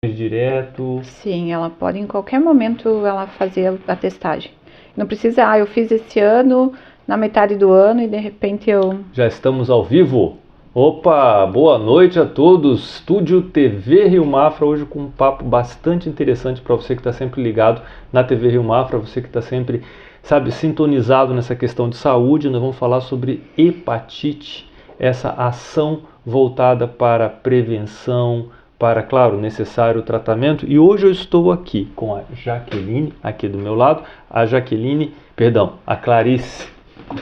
direto? Sim, ela pode em qualquer momento ela fazer a testagem. Não precisa, eu fiz esse ano, na metade do ano, e de repente eu... Já estamos ao vivo? Opa, boa noite a todos. Estúdio TV Rio Mafra, hoje com um papo bastante interessante para você que está sempre ligado na TV Rio Mafra, você que está sempre, sabe, sintonizado nessa questão de saúde. Nós vamos falar sobre hepatite, essa ação voltada para prevenção, para, claro, necessário tratamento. E hoje eu estou aqui com a Jaqueline, aqui do meu lado, a Clarice.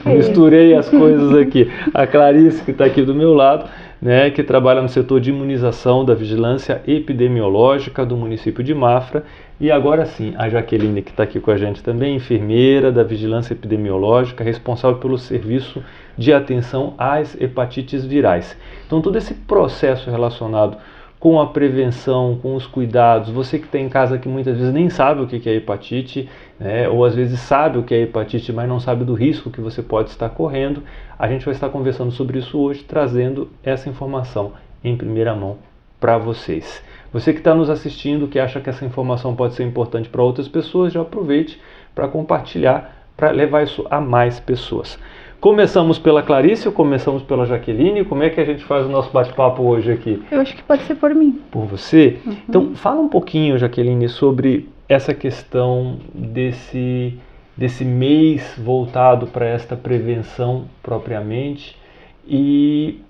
Misturei as coisas aqui. A Clarice, que está aqui do meu lado, né, que trabalha no setor de imunização da vigilância epidemiológica do município de Mafra. E agora sim, a Jaqueline, que está aqui com a gente também, enfermeira da vigilância epidemiológica, responsável pelo serviço de atenção às hepatites virais. Então, todo esse processo relacionado com a prevenção, com os cuidados, você que está em casa que muitas vezes nem sabe o que é hepatite, né, ou às vezes sabe o que é hepatite, mas não sabe do risco que você pode estar correndo, a gente vai estar conversando sobre isso hoje, trazendo essa informação em primeira mão para vocês. Você que está nos assistindo, que acha que essa informação pode ser importante para outras pessoas, já aproveite para compartilhar, para levar isso a mais pessoas. Começamos pela Clarice ou começamos pela Jaqueline? Como é que a gente faz o nosso bate-papo hoje aqui? Eu acho que pode ser por mim. Por você? Uhum. Então, fala um pouquinho, Jaqueline, sobre essa questão desse mês voltado para esta prevenção propriamente e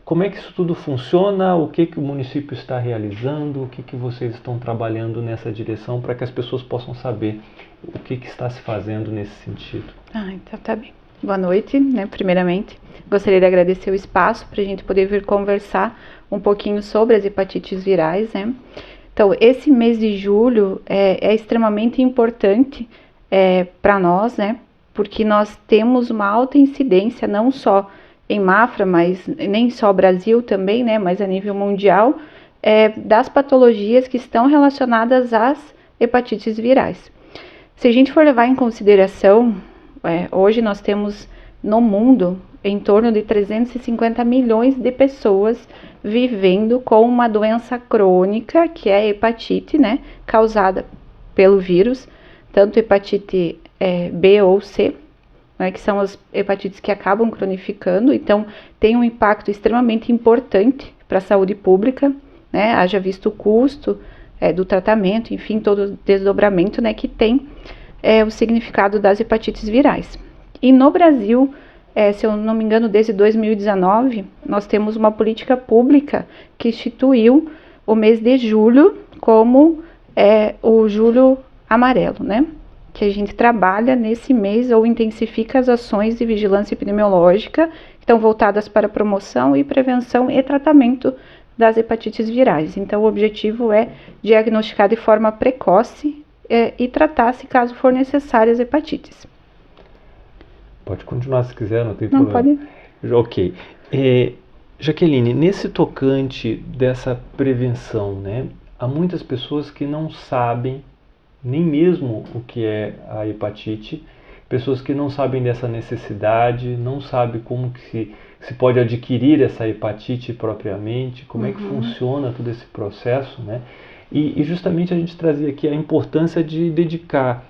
como é que isso tudo funciona, o que o município está realizando, o que vocês estão trabalhando nessa direção para que as pessoas possam saber o que está se fazendo nesse sentido. Então tá bem. Boa noite, né, primeiramente. Gostaria de agradecer o espaço para a gente poder vir conversar um pouquinho sobre as hepatites virais, né? Então, esse mês de julho é extremamente importante para nós, né? Porque nós temos uma alta incidência, não só em Mafra, mas nem só Brasil também, né? Mas a nível mundial, das patologias que estão relacionadas às hepatites virais. Se a gente for levar em consideração, hoje nós temos no mundo em torno de 350 milhões de pessoas vivendo com uma doença crônica, que é a hepatite, né, causada pelo vírus, tanto hepatite B ou C, né, que são as hepatites que acabam cronificando, então tem um impacto extremamente importante para a saúde pública, né, haja visto o custo do tratamento, enfim, todo o desdobramento, né, que tem o significado das hepatites virais. E no Brasil, se eu não me engano, desde 2019, nós temos uma política pública que instituiu o mês de julho como o julho amarelo, né? Que a gente trabalha nesse mês ou intensifica as ações de vigilância epidemiológica que estão voltadas para promoção e prevenção e tratamento das hepatites virais. Então, o objetivo é diagnosticar de forma precoce e tratar, se caso for necessário, as hepatites. Pode continuar se quiser, não tem problema. Pode. Ok. Jaqueline, nesse tocante dessa prevenção, né, há muitas pessoas que não sabem nem mesmo o que é a hepatite, pessoas que não sabem dessa necessidade, não sabem como que se pode adquirir essa hepatite propriamente, como é que funciona todo esse processo, né? E justamente a gente trazia aqui a importância de dedicar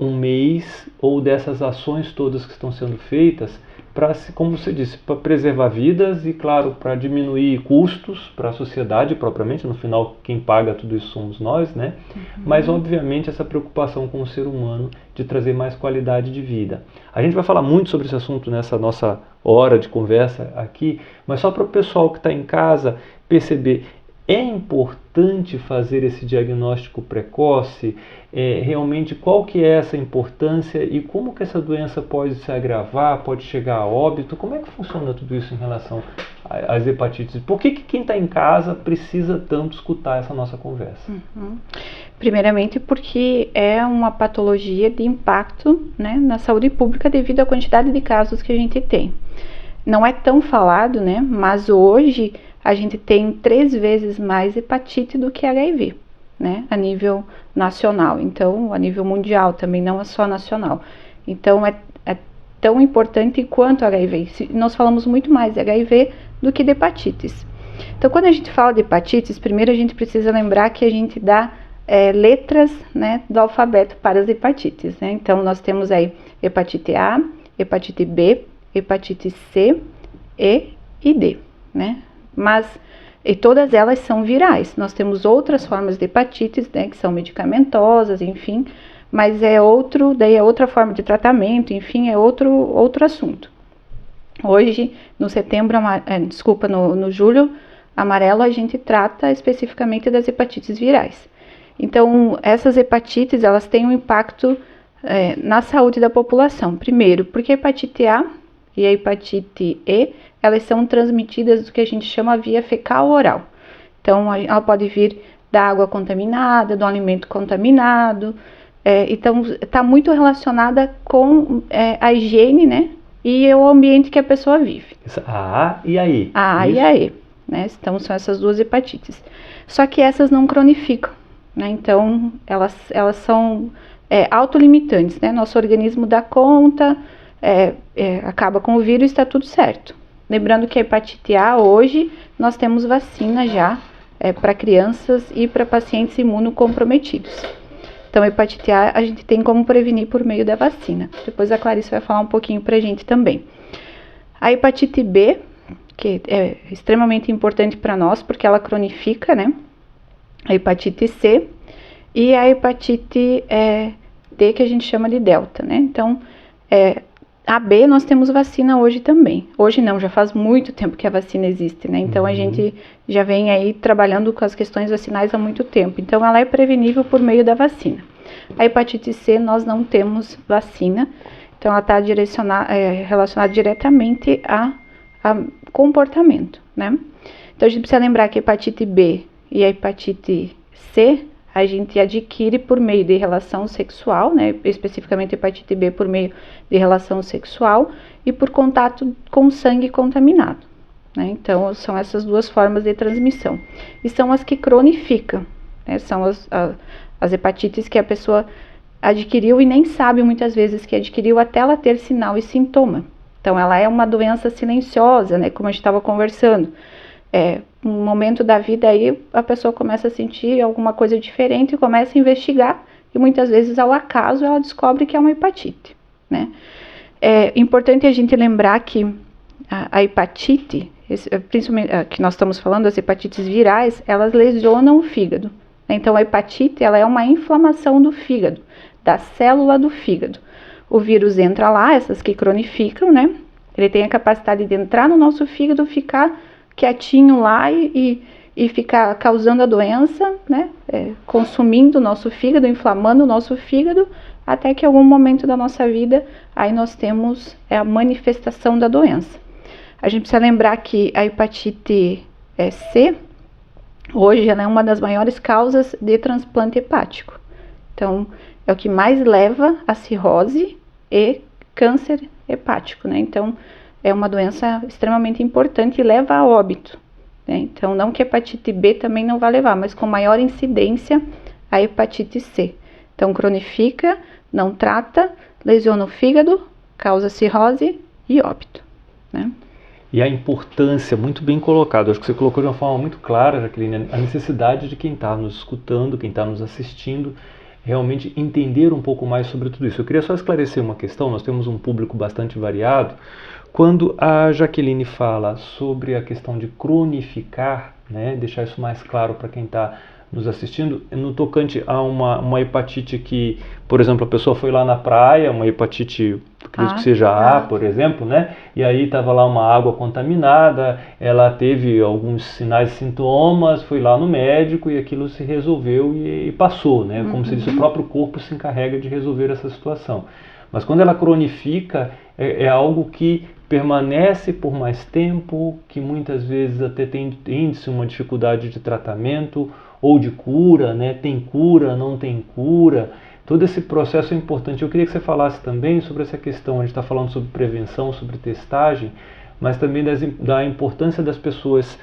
um mês ou dessas ações todas que estão sendo feitas para, como você disse, para preservar vidas e, claro, para diminuir custos para a sociedade propriamente. No final, quem paga tudo isso somos nós, né? Mas, obviamente, essa preocupação com o ser humano de trazer mais qualidade de vida. A gente vai falar muito sobre esse assunto nessa nossa hora de conversa aqui, mas só para o pessoal que está em casa perceber. É importante fazer esse diagnóstico precoce? Realmente qual que é essa importância e como que essa doença pode se agravar, pode chegar a óbito? Como é que funciona tudo isso em relação às hepatites? Por que quem está em casa precisa tanto escutar essa nossa conversa? Primeiramente porque é uma patologia de impacto, né, na saúde pública devido à quantidade de casos que a gente tem. Não é tão falado, né, mas hoje a gente tem 3 vezes mais hepatite do que HIV, né, a nível nacional, então a nível mundial também, não é só nacional. Então é tão importante quanto HIV. Nós falamos muito mais de HIV do que de hepatites. Então, quando a gente fala de hepatites, primeiro a gente precisa lembrar que a gente dá letras, né, do alfabeto para as hepatites, né? Então, nós temos aí hepatite A, hepatite B, hepatite C, E e D, né? E todas elas são virais. Nós temos outras formas de hepatites, né, que são medicamentosas, enfim, mas daí é outra forma de tratamento, enfim, é outro assunto. Hoje, no julho amarelo, a gente trata especificamente das hepatites virais. Então, essas hepatites, elas têm um impacto na saúde da população. Primeiro, porque a hepatite A e a hepatite E, elas são transmitidas do que a gente chama via fecal-oral. Então, ela pode vir da água contaminada, do alimento contaminado. Então, está muito relacionada com a higiene, né? E o ambiente que a pessoa vive. A A e a E. A A e a E, né? Então, são essas duas hepatites. Só que essas não cronificam, né? Então, elas são autolimitantes, né? Nosso organismo dá conta, acaba com o vírus e está tudo certo. Lembrando que a hepatite A, hoje, nós temos vacina já para crianças e para pacientes imunocomprometidos. Então, a hepatite A gente tem como prevenir por meio da vacina. Depois a Clarice vai falar um pouquinho pra gente também. A hepatite B, que é extremamente importante para nós, porque ela cronifica, né? A hepatite C e a hepatite D, que a gente chama de delta, né? Então, a B nós temos vacina hoje também. Hoje não, já faz muito tempo que a vacina existe, né? Então, a gente já vem aí trabalhando com as questões vacinais há muito tempo. Então, ela é prevenível por meio da vacina. A hepatite C, nós não temos vacina. Então, ela está relacionada diretamente a comportamento, né? Então, a gente precisa lembrar que a hepatite B e a hepatite C, a gente adquire por meio de relação sexual, né? Especificamente a hepatite B por meio de relação sexual e por contato com sangue contaminado, né? Então, são essas duas formas de transmissão. E são as que cronificam, né? São as hepatites que a pessoa adquiriu e nem sabe muitas vezes que adquiriu até ela ter sinal e sintoma. Então, ela é uma doença silenciosa, né? Como a gente estava conversando. Um momento da vida aí, a pessoa começa a sentir alguma coisa diferente e começa a investigar. E muitas vezes, ao acaso, ela descobre que é uma hepatite, né? É importante a gente lembrar que a hepatite, principalmente que nós estamos falando, as hepatites virais, elas lesionam o fígado. Então, a hepatite, ela é uma inflamação do fígado, da célula do fígado. O vírus entra lá, essas que cronificam, né? Ele tem a capacidade de entrar no nosso fígado, ficar quietinho lá e ficar causando a doença, né? Consumindo o nosso fígado, inflamando o nosso fígado, até que em algum momento da nossa vida, aí nós temos a manifestação da doença. A gente precisa lembrar que a hepatite C, hoje, ela é uma das maiores causas de transplante hepático. Então, é o que mais leva a cirrose e câncer hepático, né? Então, é uma doença extremamente importante e leva a óbito, né? Então, não que a hepatite B também não vai levar, mas com maior incidência a hepatite C. Então, cronifica, não trata, lesiona o fígado, causa cirrose e óbito, né? E a importância, muito bem colocado, acho que você colocou de uma forma muito clara, Jaqueline, a necessidade de quem está nos escutando, quem está nos assistindo, realmente entender um pouco mais sobre tudo isso. Eu queria só esclarecer uma questão, nós temos um público bastante variado. Quando a Jaqueline fala sobre a questão de cronificar, né, deixar isso mais claro para quem está nos assistindo, no tocante a uma hepatite que, por exemplo, a pessoa foi lá na praia, uma hepatite, acredito que seja A, por exemplo, né? E aí estava lá uma água contaminada, ela teve alguns sinais e sintomas, foi lá no médico e aquilo se resolveu e passou, né? Como se disse, o próprio corpo se encarrega de resolver essa situação. Mas quando ela cronifica, é algo que permanece por mais tempo, que muitas vezes até tem índice, uma dificuldade de tratamento ou de cura, né? Tem cura, não tem cura. Todo esse processo é importante. Eu queria que você falasse também sobre essa questão. A gente está falando sobre prevenção, sobre testagem, mas também da importância das pessoas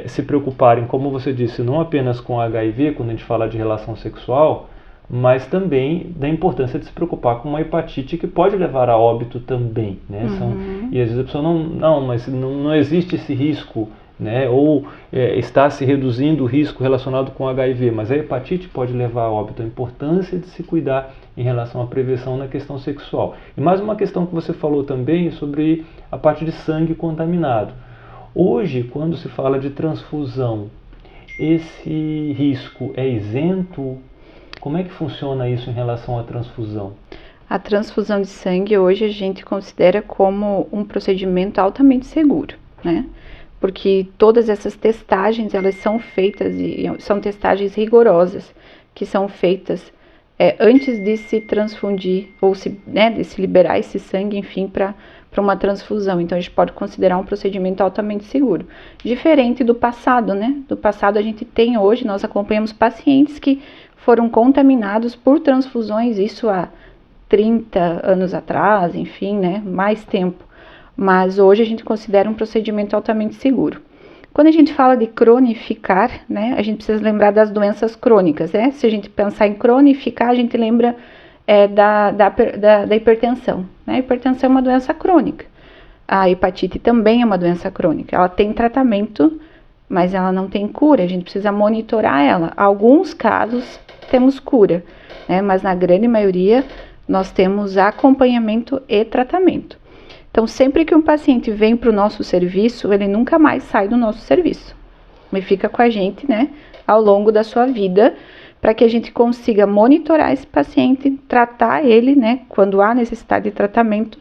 se preocuparem, como você disse, não apenas com HIV, quando a gente fala de relação sexual, mas também da importância de se preocupar com uma hepatite que pode levar a óbito também, né? E às vezes a pessoa mas não existe esse risco né? Ou está se reduzindo o risco relacionado com HIV, mas a hepatite pode levar a óbito. A importância de se cuidar em relação à prevenção na questão sexual. E mais uma questão que você falou também sobre a parte de sangue contaminado. Hoje, quando se fala de transfusão, esse risco é isento? Como é que funciona isso em relação à transfusão? A transfusão de sangue hoje a gente considera como um procedimento altamente seguro, né? Porque todas essas testagens, elas são feitas, e são testagens rigorosas, que são feitas antes de se transfundir, ou de se liberar esse sangue, enfim, para uma transfusão. Então, a gente pode considerar um procedimento altamente seguro. Diferente do passado, né? Do passado a gente tem hoje, nós acompanhamos pacientes que foram contaminados por transfusões, isso há 30 anos atrás, enfim, né? Mais tempo. Mas hoje a gente considera um procedimento altamente seguro. Quando a gente fala de cronificar, né, a gente precisa lembrar das doenças crônicas, né? Se a gente pensar em cronificar, a gente lembra da hipertensão, né? A hipertensão é uma doença crônica. A hepatite também é uma doença crônica. Ela tem tratamento, mas ela não tem cura. A gente precisa monitorar ela. Alguns casos temos cura, né? Mas na grande maioria nós temos acompanhamento e tratamento. Então, sempre que um paciente vem para o nosso serviço, ele nunca mais sai do nosso serviço. Ele fica com a gente, né, ao longo da sua vida, para que a gente consiga monitorar esse paciente, tratar ele, né, quando há necessidade de tratamento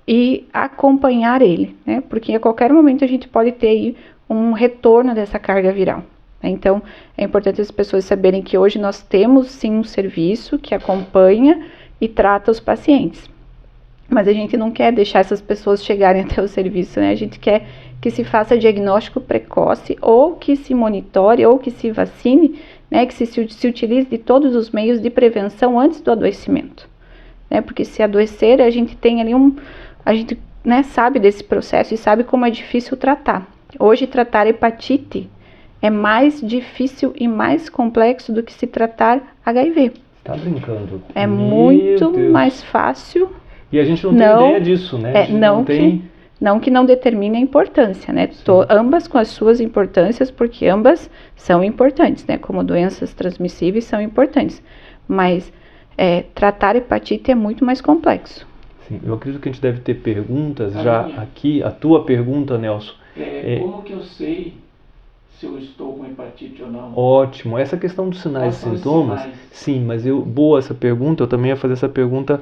e acompanhar ele, né, porque a qualquer momento a gente pode ter aí um retorno dessa carga viral. Então, é importante as pessoas saberem que hoje nós temos sim um serviço que acompanha e trata os pacientes. Mas a gente não quer deixar essas pessoas chegarem até o serviço, né? A gente quer que se faça diagnóstico precoce, ou que se monitore, ou que se vacine, né? Que se utilize de todos os meios de prevenção antes do adoecimento, né? Porque se adoecer, a gente tem ali a gente, né, sabe desse processo e sabe como é difícil tratar. Hoje, tratar hepatite é mais difícil e mais complexo do que se tratar HIV. Tá brincando? É muito mais fácil. E a gente não tem ideia disso, né? Não que não determine a importância, né? Ambas com as suas importâncias, porque ambas são importantes, né? Como doenças transmissíveis são importantes. Mas tratar hepatite é muito mais complexo. Sim, eu acredito que a gente deve ter perguntas já aqui. A tua pergunta, Nelson. Como que eu sei se eu estou com hepatite ou não? Ótimo. Essa questão dos sinais e sintomas, sim, mas boa essa pergunta. Eu também ia fazer essa pergunta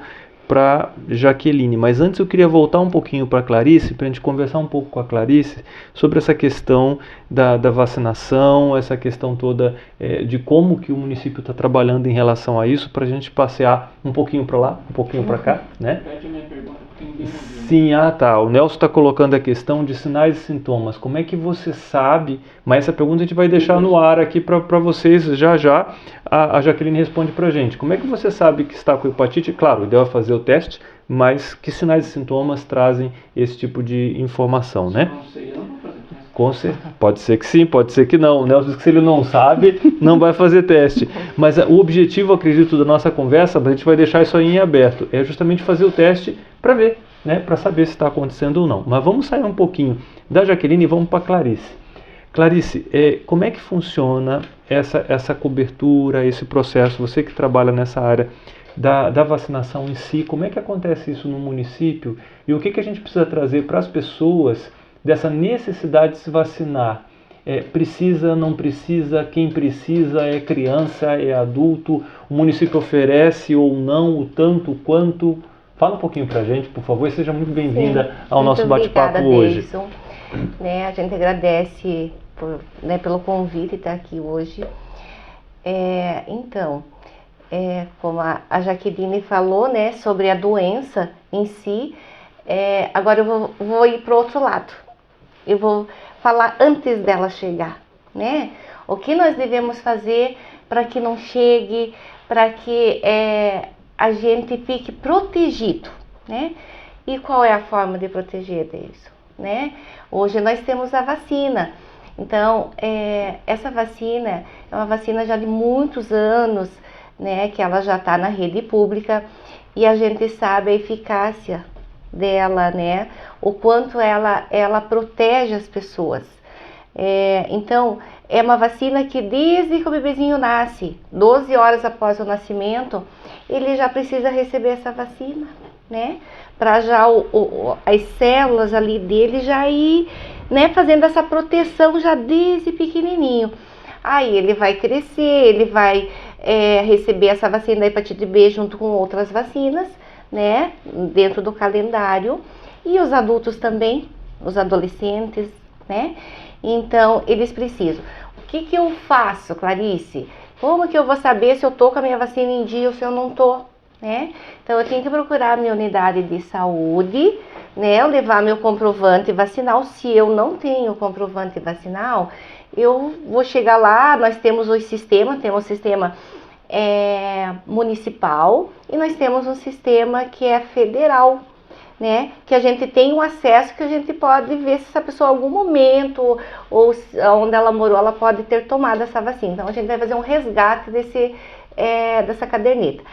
para Jaqueline, mas antes eu queria voltar um pouquinho para a Clarice, para a gente conversar um pouco com a Clarice sobre essa questão da vacinação, essa questão toda de como que o município está trabalhando em relação a isso, para a gente passear um pouquinho para lá, um pouquinho para cá, né? Sim, tá. O Nelson está colocando a questão de sinais e sintomas. Como é que você sabe? Mas essa pergunta a gente vai deixar no ar aqui para vocês já. A Jaqueline responde para a gente. Como é que você sabe que está com hepatite? Claro, o ideal é fazer o teste, mas que sinais e sintomas trazem esse tipo de informação, né? Não sei, eu não vou fazer teste. Pode ser que sim, pode ser que não. O Nelson diz que se ele não sabe, não vai fazer teste. Mas o objetivo, acredito, da nossa conversa, a gente vai deixar isso aí em aberto, é justamente fazer o teste para ver, né, para saber se está acontecendo ou não. Mas vamos sair um pouquinho da Jaqueline e vamos para a Clarice. Clarice, como é que funciona essa cobertura, esse processo, você que trabalha nessa área da vacinação em si, como é que acontece isso no município e o que a gente precisa trazer para as pessoas dessa necessidade de se vacinar? Precisa, não precisa, quem precisa, é criança, é adulto, o município oferece ou não, o tanto, o quanto? Fala um pouquinho para a gente, por favor, e seja muito bem-vinda ao nosso bate-papo hoje. Né, a gente agradece pelo convite estar aqui hoje. Como a Jaqueline falou, né, sobre a doença em si, agora eu vou ir para o outro lado. Eu vou falar antes dela chegar, né? O que nós devemos fazer para que não chegue, para que a gente fique protegido, né? E qual é a forma de proteger disso, né? Hoje nós temos a vacina. Então, essa vacina é uma vacina já de muitos anos, né? Que ela já está na rede pública e a gente sabe a eficácia dela, né? O quanto ela protege as pessoas. Então, é uma vacina que desde que o bebezinho nasce, 12 horas após o nascimento, ele já precisa receber essa vacina, né? Para já as células ali dele já ir, né, fazendo essa proteção já desde pequenininho. Aí ele vai crescer, ele vai receber essa vacina da hepatite B junto com outras vacinas, né, dentro do calendário. E os adultos também, os adolescentes, né? Então, eles precisam. O que eu faço, Clarice? Como que eu vou saber se eu tô com a minha vacina em dia ou se eu não tô, né? Então, eu tenho que procurar a minha unidade de saúde, né? Levar meu comprovante vacinal. Se eu não tenho comprovante vacinal, eu vou chegar lá, nós temos o sistema, municipal e nós temos um sistema que é federal, né? Que a gente tem um acesso que a gente pode ver se essa pessoa em algum momento ou onde ela morou, ela pode ter tomado essa vacina. Então a gente vai fazer um resgate dessa caderneta.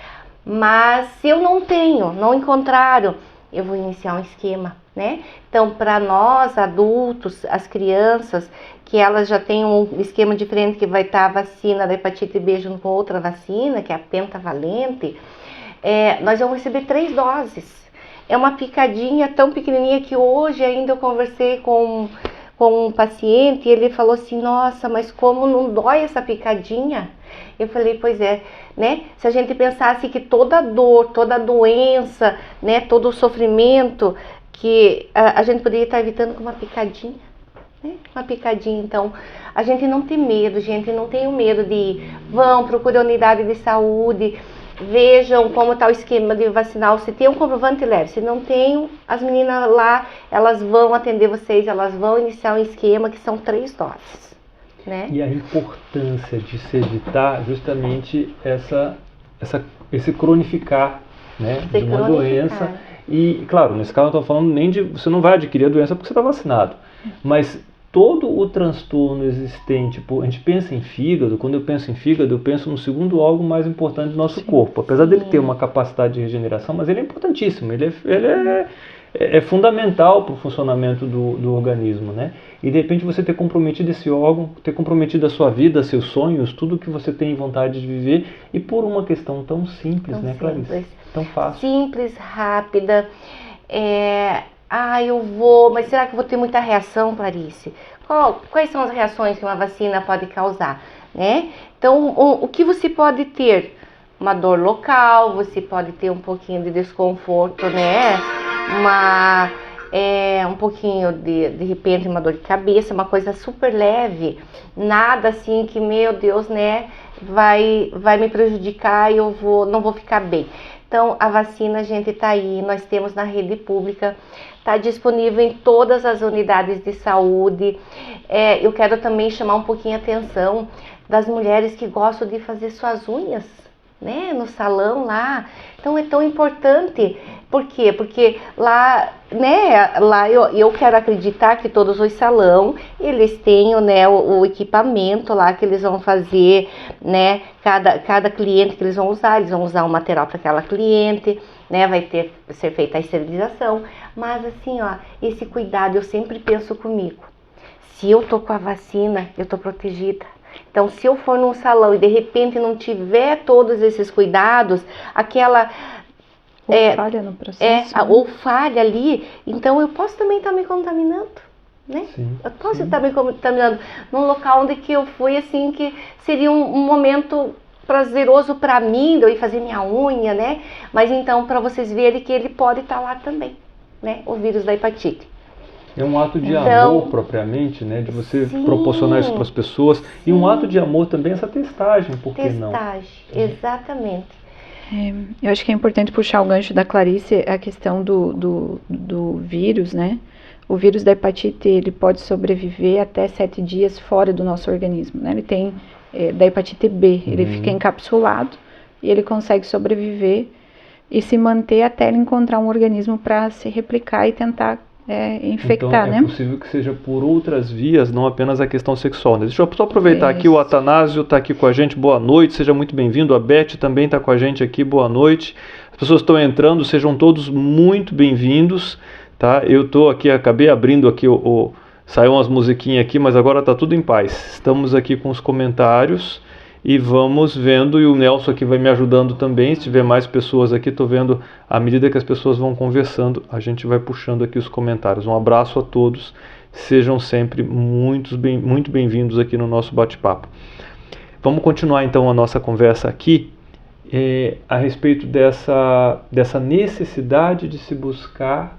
Mas se eu não tenho, não encontraram, eu vou iniciar um esquema, né? Então, para nós adultos, as crianças, que elas já têm um esquema diferente, que vai estar a vacina da hepatite B junto com outra vacina, que é a pentavalente, nós vamos receber 3 doses. É uma picadinha tão pequenininha que hoje ainda eu conversei com um paciente e ele falou assim, nossa, mas como não dói essa picadinha? Eu falei, pois é, né? Se a gente pensasse que toda dor, toda doença, né, todo o sofrimento, que a gente poderia estar evitando com uma picadinha, né? Uma picadinha. Então, a gente não tem medo, gente, não tenham medo de ir. Vão, procure a unidade de saúde, vejam como está o esquema de vacinal. Se tem um comprovante, leve. Se não tem, as meninas lá, elas vão atender vocês, elas vão iniciar um esquema que são 3 doses, né? E a importância de se evitar justamente esse cronificar, né, de uma doença. E, claro, nesse caso eu estou falando nem de... Você não vai adquirir a doença porque você está vacinado. Mas todo o transtorno existente, a gente pensa em fígado, quando eu penso em fígado, eu penso no segundo órgão mais importante do nosso corpo. Apesar dele ter uma capacidade de regeneração, mas ele é importantíssimo, ele é fundamental para o funcionamento do organismo, né? E de repente você ter comprometido esse órgão, ter comprometido a sua vida, seus sonhos, tudo que você tem vontade de viver, e por uma questão tão simples, né, Clarice? Tão fácil. Simples, rápida. Eu mas será que eu vou ter muita reação, Clarice? Quais são as reações que uma vacina pode causar, né? Então, o que você pode ter? Uma dor local, você pode ter um pouquinho de desconforto, né? Um pouquinho de repente uma dor de cabeça, uma coisa super leve, nada assim que, meu Deus, né, vai me prejudicar e eu não vou ficar bem. Então, a vacina, a gente tá aí, nós temos na rede pública, tá disponível em todas as unidades de saúde. Eu quero também chamar um pouquinho a atenção das mulheres que gostam de fazer suas unhas, né, no salão lá. Então é tão importante. Por quê? Porque lá, né, eu quero acreditar que todos os salões, eles tenham, né, o equipamento lá que eles vão fazer, né, cada cliente que eles vão usar um material para aquela cliente, né, vai ser feita a esterilização. Mas assim, ó, esse cuidado eu sempre penso comigo. Se eu tô com a vacina, eu tô protegida. Então, se eu for num salão e de repente não tiver todos esses cuidados, falha no processo, né? Ou falha ali, então eu posso também estar me contaminando, né? Sim, eu posso estar me contaminando num local onde que eu fui, assim, que seria um momento prazeroso para mim, de eu ir fazer minha unha, né? Mas então, para vocês verem que ele pode estar lá também, né? O vírus da hepatite. É um ato de amor propriamente, né? De você proporcionar isso para as pessoas. E um ato de amor também essa testagem, por que não? Testagem, exatamente. Eu acho que é importante puxar o gancho da Clarice, a questão do vírus, né? O vírus da hepatite, ele pode sobreviver até 7 dias fora do nosso organismo, né? Ele tem da hepatite B, ele fica encapsulado e ele consegue sobreviver e se manter até ele encontrar um organismo para se replicar e tentar infectar, então, né? É possível que seja por outras vias, não apenas a questão sexual, né? Deixa eu só aproveitar aqui, o Atanásio está aqui com a gente, boa noite, seja muito bem-vindo. A Beth também está com a gente aqui, boa noite. As pessoas estão entrando, sejam todos muito bem-vindos, tá? Eu estou aqui, acabei abrindo aqui Saiu umas musiquinhas aqui, mas agora está tudo em paz. Estamos aqui com os comentários e vamos vendo, e o Nelson aqui vai me ajudando também. Se tiver mais pessoas aqui, estou vendo, à medida que as pessoas vão conversando, a gente vai puxando aqui os comentários. Um abraço a todos, sejam sempre muito bem-vindos aqui no nosso bate-papo. Vamos continuar então a nossa conversa aqui a respeito dessa necessidade de se buscar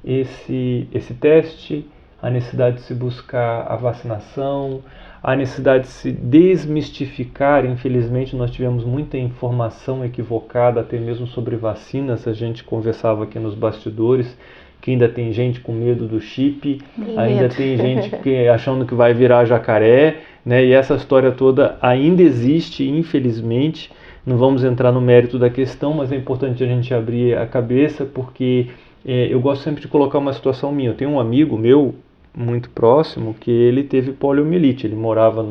esse teste, a necessidade de se buscar a vacinação, a necessidade de se desmistificar. Infelizmente nós tivemos muita informação equivocada até mesmo sobre vacinas. A gente conversava aqui nos bastidores que ainda tem gente com medo do chip, ainda tem gente achando que vai virar jacaré, né? E essa história toda ainda existe, infelizmente. Não vamos entrar no mérito da questão, mas é importante a gente abrir a cabeça, porque eu gosto sempre de colocar uma situação minha. Eu tenho um amigo meu muito próximo que ele teve poliomielite. Ele morava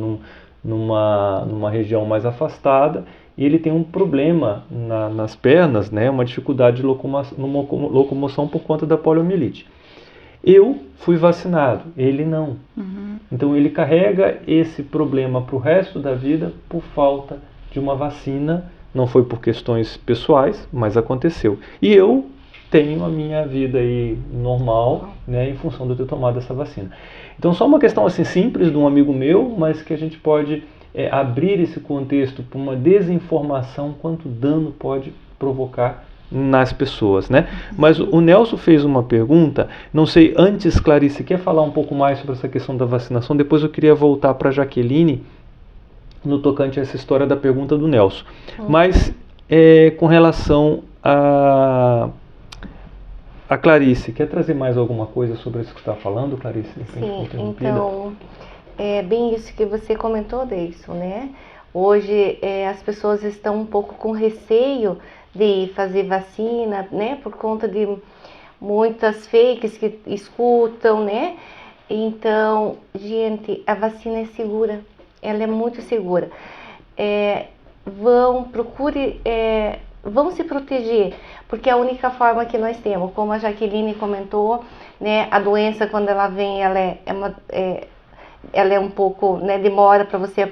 numa região mais afastada e ele tem um problema nas pernas, né? Uma dificuldade de locomoção por conta da poliomielite. Eu fui vacinado, ele não. Então ele carrega esse problema para o resto da vida por falta de uma vacina. Não foi por questões pessoais, mas aconteceu. E eu tenho a minha vida aí normal, né, em função de eu ter tomado essa vacina. Então só uma questão assim simples de um amigo meu, mas que a gente pode abrir esse contexto para uma desinformação, quanto dano pode provocar nas pessoas, né? Mas o Nelson fez uma pergunta, não sei, antes, Clarice, quer falar um pouco mais sobre essa questão da vacinação? Depois eu queria voltar para a Jaqueline no tocante a essa história da pergunta do Nelson. Mas com relação a Clarice, quer trazer mais alguma coisa sobre isso que você está falando, Clarice? Sim, então, é bem isso que você comentou, Deilson, né? Hoje as pessoas estão um pouco com receio de fazer vacina, né? Por conta de muitas fakes que escutam, né? Então, gente, a vacina é segura, ela é muito segura. Vão se proteger, porque é a única forma que nós temos. Como a Jaqueline comentou, né, a doença, quando ela vem, ela é um pouco, né, demora para você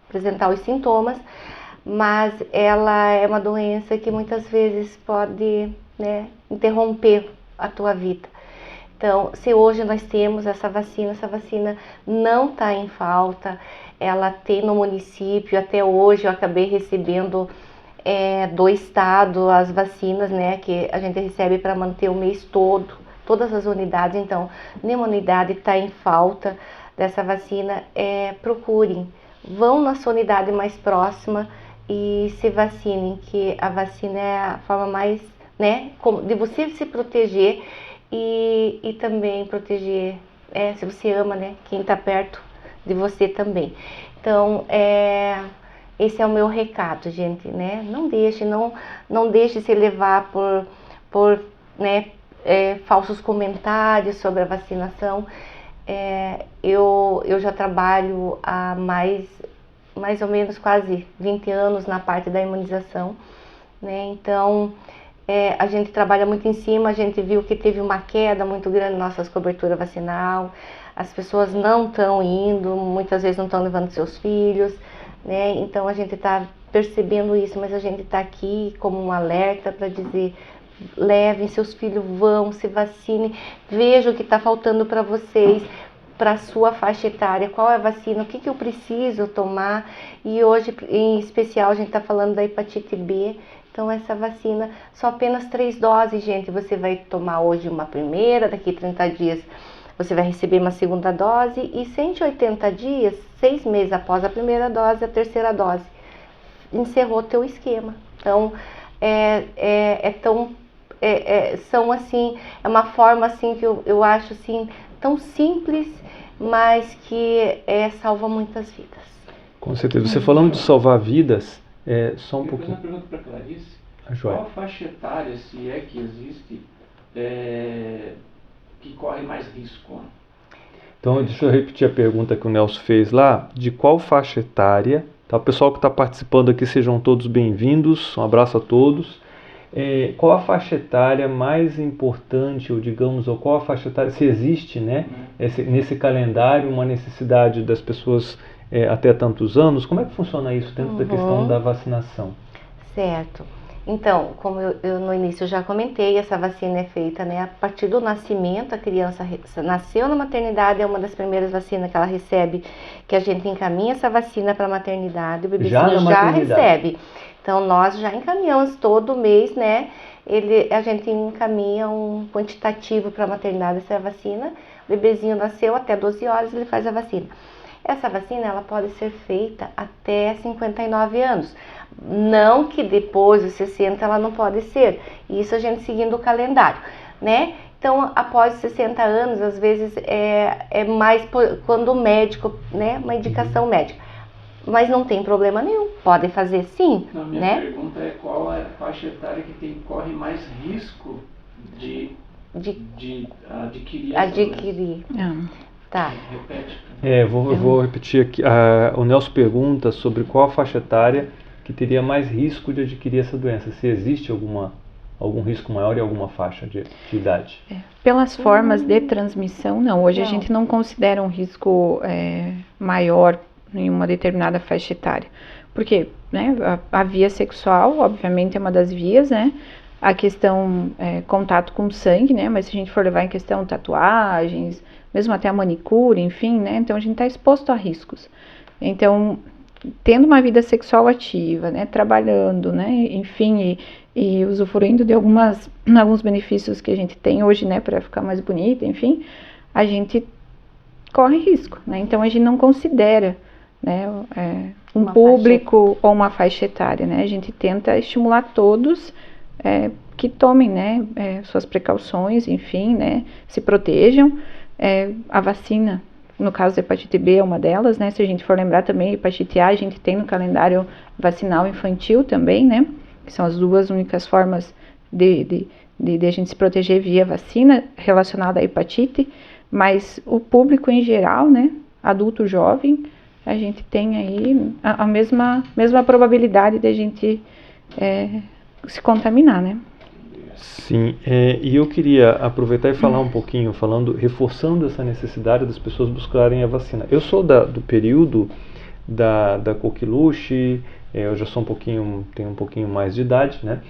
apresentar os sintomas, mas ela é uma doença que muitas vezes pode, né, interromper a tua vida. Então, se hoje nós temos essa vacina não está em falta. Ela tem no município, até hoje eu acabei recebendo do estado as vacinas, né, que a gente recebe para manter o mês todo, todas as unidades. Então, nenhuma unidade está em falta dessa vacina. Procurem, vão na sua unidade mais próxima e se vacinem, que a vacina é a forma mais, né, de você se proteger e também proteger, se você ama, né, quem está perto de você também. Então, esse é o meu recado, gente, né? Não deixe se levar por né, falsos comentários sobre a vacinação. Eu já trabalho há mais ou menos quase 20 anos na parte da imunização, né? Então, a gente trabalha muito em cima. A gente viu que teve uma queda muito grande na nossa cobertura vacinal. As pessoas não estão indo, muitas vezes não estão levando seus filhos, né? Então a gente está percebendo isso, mas a gente está aqui como um alerta para dizer: levem seus filhos, vão, se vacinem, vejam o que está faltando para vocês, para a sua faixa etária, qual é a vacina, o que eu preciso tomar. E hoje, em especial, a gente está falando da hepatite B. Então essa vacina, só apenas 3 doses, gente. Você vai tomar hoje uma primeira, daqui 30 dias você vai receber uma segunda dose, e 180 dias, 6 meses após a primeira dose, a terceira dose, encerrou teu esquema. Então, são assim, é uma forma assim que eu acho assim tão simples, mas que salva muitas vidas. Com certeza. Você falando de salvar vidas, só um pouquinho. Eu pergunto para Clarice, Joia. qual a faixa etária, se é que existe, que corre mais risco? Então, deixa eu repetir a pergunta que o Nelson fez lá, de qual faixa etária, tá? O pessoal que está participando aqui, sejam todos bem-vindos, um abraço a todos. qual a faixa etária mais importante, ou digamos, ou qual a faixa etária, se existe, né, nesse calendário uma necessidade das pessoas até tantos anos? Como é que funciona isso dentro da questão da vacinação? Certo. Então, como eu no início já comentei, essa vacina é feita, né, a partir do nascimento. A criança nasceu na maternidade, é uma das primeiras vacinas que ela recebe, que a gente encaminha essa vacina para a maternidade, o bebezinho já recebe. Então, nós já encaminhamos todo mês, né, a gente encaminha um quantitativo para a maternidade essa vacina. O bebezinho nasceu, até 12 horas ele faz a vacina. Essa vacina, ela pode ser feita até 59 anos. Não que depois dos 60 ela não pode ser. Isso a gente seguindo o calendário, né? Então, após 60 anos, às vezes é mais quando o médico, né? Uma indicação médica. Mas não tem problema nenhum. Podem fazer sim, A minha pergunta é qual é a faixa etária que corre mais risco de adquirir essa doença? Tá. Repete. Eu vou repetir aqui. O Nelson pergunta sobre qual a faixa etária que teria mais risco de adquirir essa doença. Se existe algum risco maior em alguma faixa de idade? Pelas formas de transmissão, não. Hoje a gente não considera um risco maior em uma determinada faixa etária. Porque, né, a via sexual, obviamente, é uma das vias, né? A questão contato com sangue, né? Mas se a gente for levar em questão tatuagens, mesmo até a manicure, enfim, né? Então a gente está exposto a riscos. Então, tendo uma vida sexual ativa, né? Trabalhando, né? Enfim, e usufruindo de alguns benefícios que a gente tem hoje, né? Para ficar mais bonita, enfim, a gente corre risco, né? Então a gente não considera, né? Um público ou uma faixa etária, né? A gente tenta estimular todos que tomem, né? Suas precauções, enfim, né? Se protejam. A vacina, no caso da hepatite B, é uma delas, né? Se a gente for lembrar também, hepatite A, a gente tem no calendário vacinal infantil também, né? Que são as duas únicas formas de a gente se proteger via vacina relacionada à hepatite. Mas o público em geral, né? Adulto, jovem, a gente tem aí a mesma probabilidade de a gente se contaminar, né? Sim, e eu queria aproveitar e falar um pouquinho, reforçando essa necessidade das pessoas buscarem a vacina. Eu sou do período da coqueluche, eu já sou tenho um pouquinho mais de idade, né?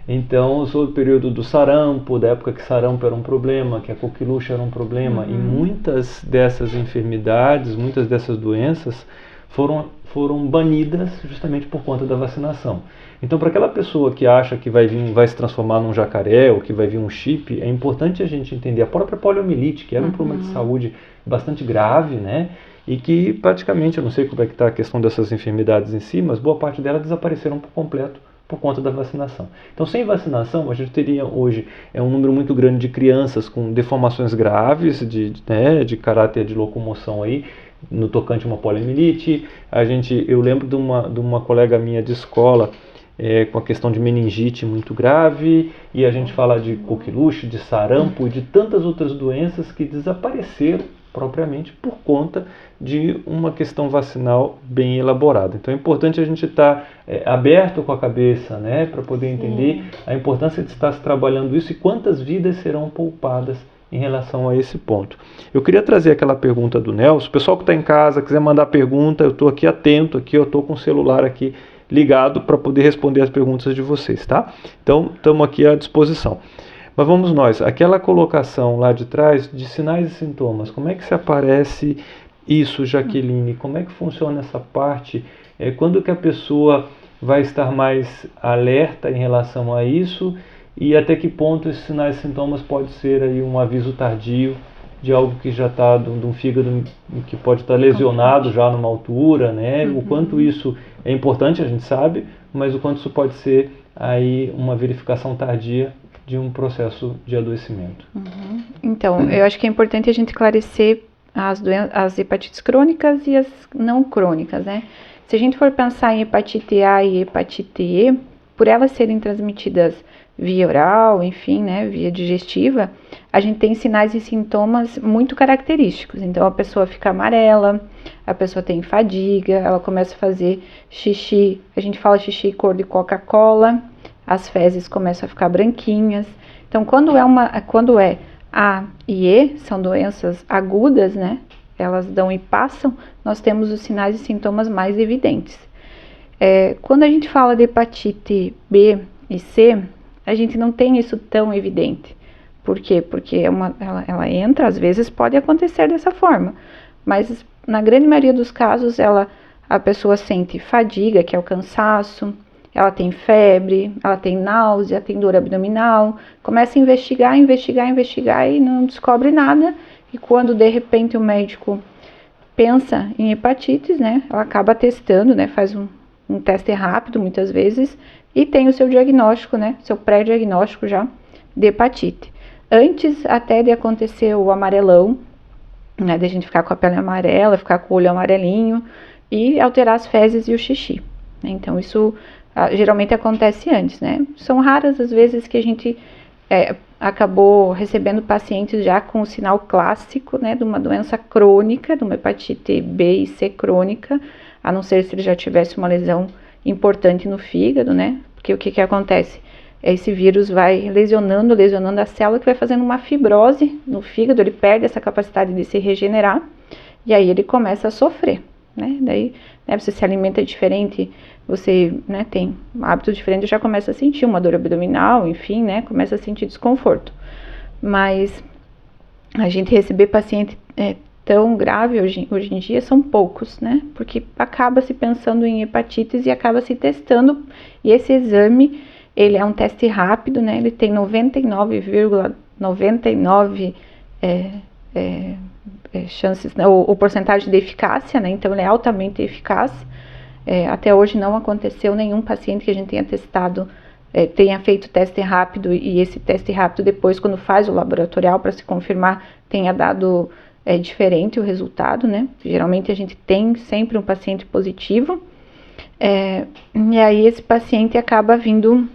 Então, eu sou do período do sarampo, da época que sarampo era um problema, que a coqueluche era um problema, e muitas dessas enfermidades, muitas dessas doenças foram banidas justamente por conta da vacinação. Então, para aquela pessoa que acha que vai se transformar num jacaré ou que vai vir um chip, é importante a gente entender a própria poliomielite, que era um problema de saúde bastante grave, né? E que praticamente, eu não sei como é que está a questão dessas enfermidades em si, mas boa parte delas desapareceram por completo por conta da vacinação. Então, sem vacinação, a gente teria hoje um número muito grande de crianças com deformações graves de caráter de locomoção aí, no tocante a uma poliomielite. Eu lembro de uma colega minha de escola com a questão de meningite muito grave, e a gente fala de coqueluche, de sarampo e de tantas outras doenças que desapareceram propriamente por conta de uma questão vacinal bem elaborada. Então é importante a gente estar aberto com a cabeça, né, para poder entender a importância de estar se trabalhando isso e quantas vidas serão poupadas em relação a esse ponto. Eu queria trazer aquela pergunta do Nelson. O pessoal que está em casa, quiser mandar pergunta, eu estou aqui atento, eu estou com o celular aqui ligado para poder responder as perguntas de vocês, tá? Então, estamos aqui à disposição. Mas vamos nós, aquela colocação lá de trás de sinais e sintomas, como é que se aparece isso, Jaqueline? Como é que funciona essa parte? Quando que a pessoa vai estar mais alerta em relação a isso? E até que ponto esses sinais e sintomas pode ser aí um aviso tardio de algo que já está, de um fígado que pode estar lesionado já numa altura, né? O quanto isso é importante, a gente sabe, mas o quanto isso pode ser aí uma verificação tardia de um processo de adoecimento. Então, eu acho que é importante a gente esclarecer as hepatites crônicas e as não crônicas, né? Se a gente for pensar em hepatite A e hepatite E, por elas serem transmitidas via oral, enfim, né, via digestiva, a gente tem sinais e sintomas muito característicos. Então, a pessoa fica amarela, a pessoa tem fadiga, ela começa a fazer xixi, a gente fala xixi cor de Coca-Cola, as fezes começam a ficar branquinhas. Então, quando é A e E, são doenças agudas, né? Elas dão e passam, nós temos os sinais e sintomas mais evidentes. Quando a gente fala de hepatite B e C, a gente não tem isso tão evidente. Por quê? Porque ela entra, às vezes pode acontecer dessa forma, mas na grande maioria dos casos a pessoa sente fadiga, que é o cansaço, ela tem febre, ela tem náusea, tem dor abdominal, começa a investigar e não descobre nada, e quando de repente o médico pensa em hepatites, né, ela acaba testando, né, faz um teste rápido muitas vezes e tem o seu diagnóstico, né, seu pré-diagnóstico já de hepatite. Antes até de acontecer o amarelão, né, de a gente ficar com a pele amarela, ficar com o olho amarelinho e alterar as fezes e o xixi. Então isso geralmente acontece antes, né? São raras as vezes que a gente acabou recebendo pacientes já com o sinal clássico, né, de uma doença crônica, de uma hepatite B e C crônica, a não ser se ele já tivesse uma lesão importante no fígado, né? Porque o que acontece? Esse vírus vai lesionando a célula, que vai fazendo uma fibrose no fígado, ele perde essa capacidade de se regenerar, e aí ele começa a sofrer, né? Daí, né, você se alimenta diferente, você, né, tem hábitos diferentes, já começa a sentir uma dor abdominal, enfim, né, começa a sentir desconforto. Mas a gente receber paciente tão grave hoje em dia são poucos, né, porque acaba se pensando em hepatites e acaba se testando, e esse exame, ele é um teste rápido, né, ele tem 99,99 chances, né, o porcentagem de eficácia, né, então ele é altamente eficaz. Até hoje não aconteceu nenhum paciente que a gente tenha testado, tenha feito teste rápido e esse teste rápido depois, quando faz o laboratorial para se confirmar, tenha dado diferente o resultado, né? Geralmente a gente tem sempre um paciente positivo, e aí esse paciente acaba vindo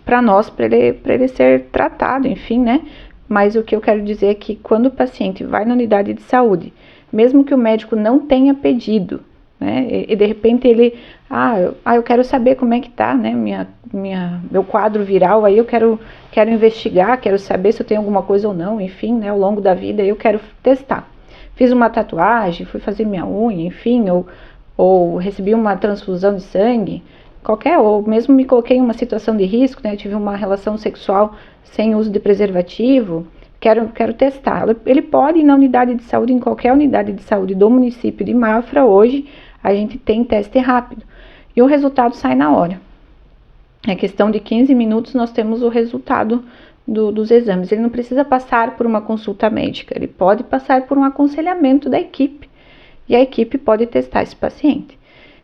para nós, para ele ser tratado, enfim, né? Mas o que eu quero dizer é que quando o paciente vai na unidade de saúde, mesmo que o médico não tenha pedido, né, e de repente ele, eu quero saber como é que tá, né, meu quadro viral, aí eu quero investigar, quero saber se eu tenho alguma coisa ou não, enfim, né, ao longo da vida eu quero testar. Fiz uma tatuagem, fui fazer minha unha, enfim, ou recebi uma transfusão de sangue, ou mesmo me coloquei em uma situação de risco, né, tive uma relação sexual sem uso de preservativo, quero testar. Ele pode ir na unidade de saúde, em qualquer unidade de saúde do município de Mafra, hoje a gente tem teste rápido e o resultado sai na hora. É questão de 15 minutos nós temos o resultado dos exames. Ele não precisa passar por uma consulta médica, ele pode passar por um aconselhamento da equipe e a equipe pode testar esse paciente.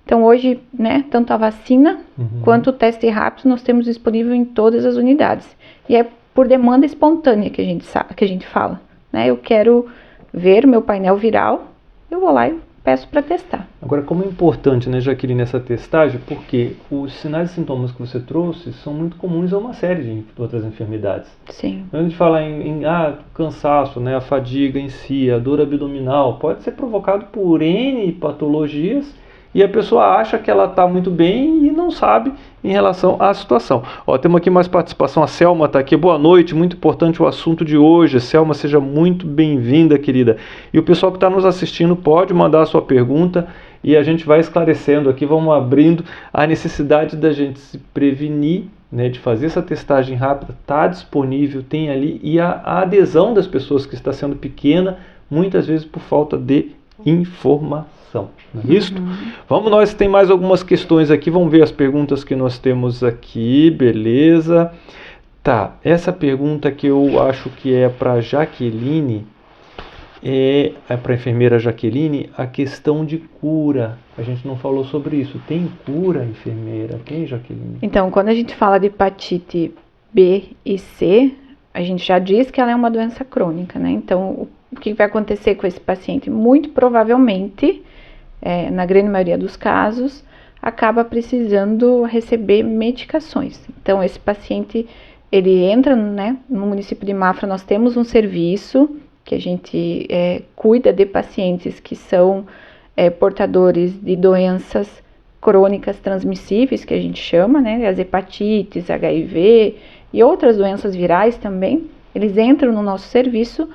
Então hoje, né, tanto a vacina quanto o teste rápido nós temos disponível em todas as unidades. E é por demanda espontânea que a gente fala, né? Eu quero ver o meu painel viral, eu vou lá e peço para testar. Agora, como é importante, né, Jaqueline, essa testagem, porque os sinais e sintomas que você trouxe são muito comuns a uma série de outras enfermidades. Sim. Quando a gente fala em cansaço, né, a fadiga em si, a dor abdominal, pode ser provocado por N patologias, e a pessoa acha que ela está muito bem e não sabe em relação à situação. Temos aqui mais participação, a Selma está aqui. Boa noite, muito importante o assunto de hoje. Selma, seja muito bem-vinda, querida. E o pessoal que está nos assistindo pode mandar a sua pergunta e a gente vai esclarecendo aqui, vamos abrindo a necessidade da gente se prevenir, né, de fazer essa testagem rápida. Está disponível, tem ali, e a adesão das pessoas que está sendo pequena, muitas vezes por falta de informação. Não é isso? Vamos nós, tem mais algumas questões aqui, vamos ver as perguntas que nós temos aqui, beleza? Tá, essa pergunta que eu acho que é para Jaqueline, é para a enfermeira Jaqueline, a questão de cura. A gente não falou sobre isso. Tem cura, enfermeira? Tem, Jaqueline? Então, quando a gente fala de hepatite B e C, a gente já diz que ela é uma doença crônica, né? Então, o que vai acontecer com esse paciente? Muito provavelmente, na grande maioria dos casos, acaba precisando receber medicações. Então, esse paciente, ele entra, né, no município de Mafra, nós temos um serviço que a gente cuida de pacientes que são portadores de doenças crônicas transmissíveis, que a gente chama, né, as hepatites, HIV e outras doenças virais também, eles entram no nosso serviço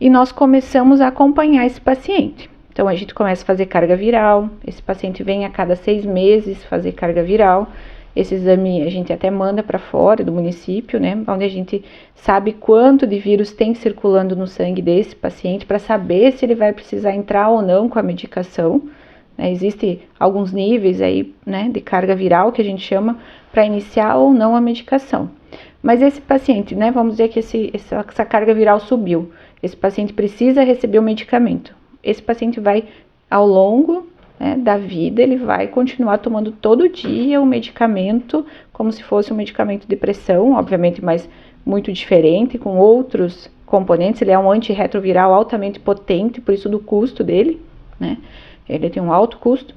e nós começamos a acompanhar esse paciente. Então, a gente começa a fazer carga viral, esse paciente vem a cada 6 meses fazer carga viral. Esse exame a gente até manda para fora do município, né, onde a gente sabe quanto de vírus tem circulando no sangue desse paciente, para saber se ele vai precisar entrar ou não com a medicação. Existem alguns níveis aí, né, de carga viral que a gente chama para iniciar ou não a medicação. Mas esse paciente, né, vamos dizer que essa carga viral subiu, esse paciente precisa receber o medicamento. Esse paciente vai, ao longo, né, da vida, ele vai continuar tomando todo dia o medicamento, como se fosse um medicamento de pressão, obviamente, mas muito diferente, com outros componentes. Ele é um antirretroviral altamente potente, por isso do custo dele, né? Ele tem um alto custo.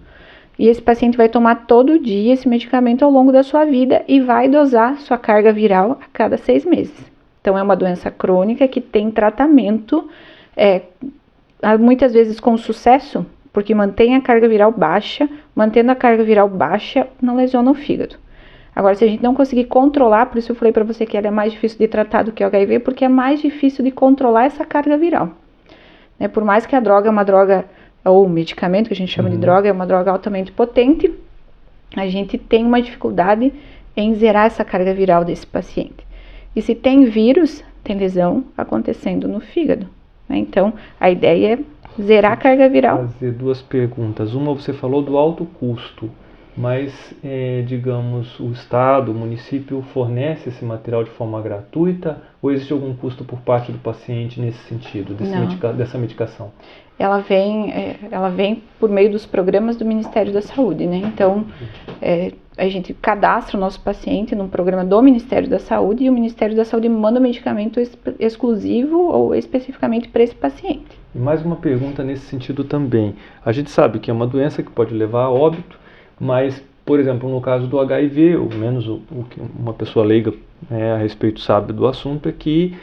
E esse paciente vai tomar todo dia esse medicamento ao longo da sua vida e vai dosar sua carga viral a cada 6 meses. Então, é uma doença crônica que tem tratamento, muitas vezes com sucesso, porque mantém a carga viral baixa. Mantendo a carga viral baixa, não lesiona o fígado. Agora, se a gente não conseguir controlar, por isso eu falei para você que ela é mais difícil de tratar do que o HIV, porque é mais difícil de controlar essa carga viral. Né? Por mais que a droga é uma droga, ou o medicamento que a gente chama de droga, é uma droga altamente potente, a gente tem uma dificuldade em zerar essa carga viral desse paciente. E se tem vírus, tem lesão acontecendo no fígado. Né? Então, a ideia é zerar a carga viral. Fazer 2 perguntas. Uma, você falou do alto custo, mas, digamos, o Estado, o município fornece esse material de forma gratuita ou existe algum custo por parte do paciente nesse sentido, dessa medicação? Ela vem por meio dos programas do Ministério da Saúde, né? Então, a gente cadastra o nosso paciente num programa do Ministério da Saúde e o Ministério da Saúde manda o medicamento exclusivo ou especificamente para esse paciente. E mais uma pergunta nesse sentido também. A gente sabe que é uma doença que pode levar a óbito, mas, por exemplo, no caso do HIV, ou menos o que uma pessoa leiga a respeito sabe do assunto, é que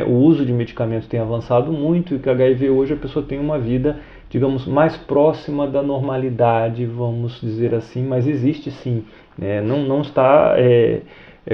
o uso de medicamentos tem avançado muito e que o HIV hoje a pessoa tem uma vida, digamos, mais próxima da normalidade, vamos dizer assim, mas existe sim, né? Não está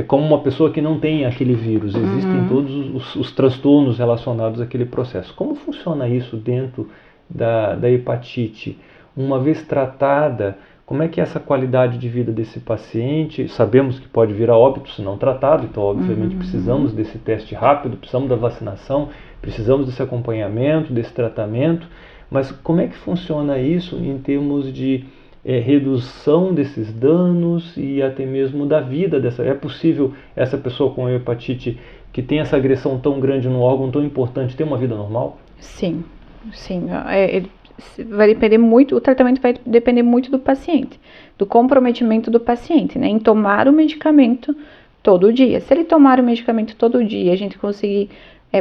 como uma pessoa que não tem aquele vírus, existem todos os transtornos relacionados àquele processo. Como funciona isso dentro da hepatite? Uma vez tratada, como é que é essa qualidade de vida desse paciente? Sabemos que pode vir a óbito se não tratado, então obviamente precisamos desse teste rápido, precisamos da vacinação, precisamos desse acompanhamento, desse tratamento, mas como é que funciona isso em termos de redução desses danos e até mesmo da vida dessa? É possível essa pessoa com hepatite que tem essa agressão tão grande num órgão tão importante ter uma vida normal? Sim. Vai depender muito, o tratamento vai depender muito do paciente, do comprometimento do paciente, né, em tomar o medicamento todo dia. Se ele tomar o medicamento todo dia, a gente conseguir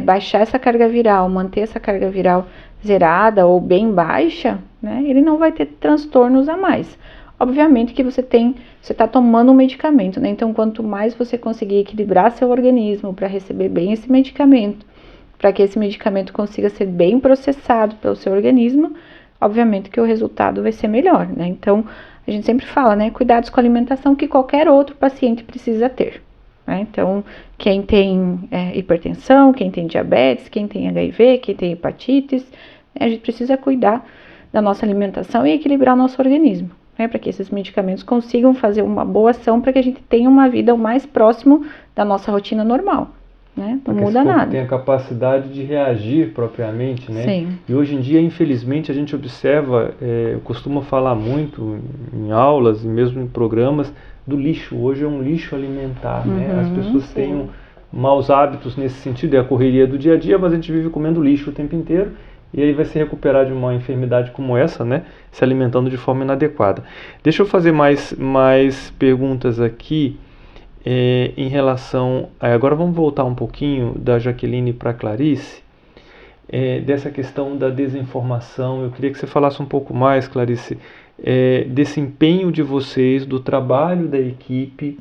baixar essa carga viral, manter essa carga viral zerada ou bem baixa, né, ele não vai ter transtornos a mais. Obviamente que você está tomando um medicamento, né, então quanto mais você conseguir equilibrar seu organismo para receber bem esse medicamento, para que esse medicamento consiga ser bem processado pelo seu organismo, obviamente que o resultado vai ser melhor, né? Então, a gente sempre fala, né? Cuidados com a alimentação que qualquer outro paciente precisa ter, né? Então, quem tem hipertensão, quem tem diabetes, quem tem HIV, quem tem hepatites, né? A gente precisa cuidar da nossa alimentação e equilibrar o nosso organismo, né? Para que esses medicamentos consigam fazer uma boa ação para que a gente tenha uma vida o mais próximo da nossa rotina normal. Né? Não muda nada. Tem a capacidade de reagir propriamente, né? Sim. E hoje em dia, infelizmente, a gente observa, eu costumo falar muito em aulas e mesmo em programas, do lixo. Hoje é um lixo alimentar, né? As pessoas têm maus hábitos nesse sentido, é a correria do dia a dia, mas a gente vive comendo lixo o tempo inteiro e aí vai se recuperar de uma enfermidade como essa, né? Se alimentando de forma inadequada. Deixa eu fazer mais perguntas aqui. Em relação, agora vamos voltar um pouquinho da Jaqueline para a Clarice, dessa questão da desinformação. Eu queria que você falasse um pouco mais, Clarice, desse empenho de vocês, do trabalho da equipe,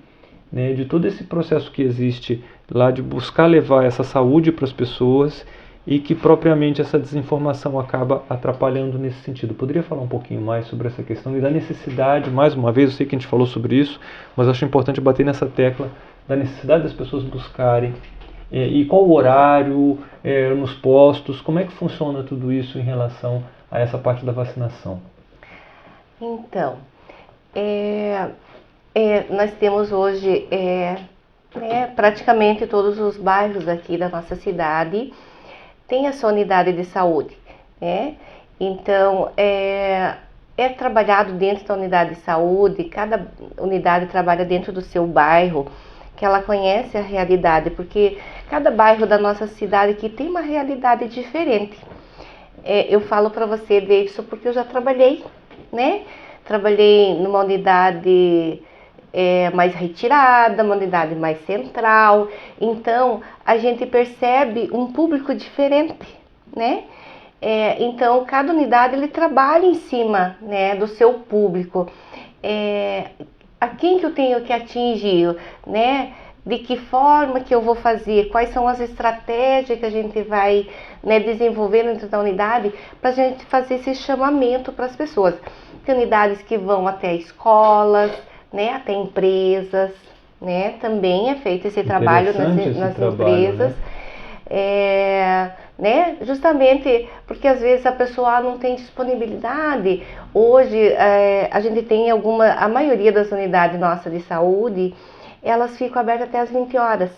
né, de todo esse processo que existe lá de buscar levar essa saúde para as pessoas e que propriamente essa desinformação acaba atrapalhando nesse sentido. Poderia falar um pouquinho mais sobre essa questão e da necessidade, mais uma vez, eu sei que a gente falou sobre isso, mas acho importante bater nessa tecla da necessidade das pessoas buscarem e qual o horário nos postos, como é que funciona tudo isso em relação a essa parte da vacinação? Então, nós temos hoje praticamente todos os bairros aqui da nossa cidade tem a sua unidade de saúde, né? Então, é trabalhado dentro da unidade de saúde, cada unidade trabalha dentro do seu bairro, que ela conhece a realidade, porque cada bairro da nossa cidade aqui tem uma realidade diferente. Eu falo para você, Davidson, porque eu já trabalhei, né? Trabalhei numa unidade mais retirada, uma unidade mais central, então a gente percebe um público diferente, né? Então cada unidade ele trabalha em cima, né, do seu público, a quem que eu tenho que atingir, né? De que forma que eu vou fazer, quais são as estratégias que a gente vai, né, desenvolver dentro da unidade para a gente fazer esse chamamento para as pessoas. Tem unidades que vão até escolas, né, até empresas, né, também é feito esse trabalho nas empresas, né, justamente porque às vezes a pessoa não tem disponibilidade. Hoje a gente tem a maioria das unidades nossas de saúde, elas ficam abertas até as 20 horas,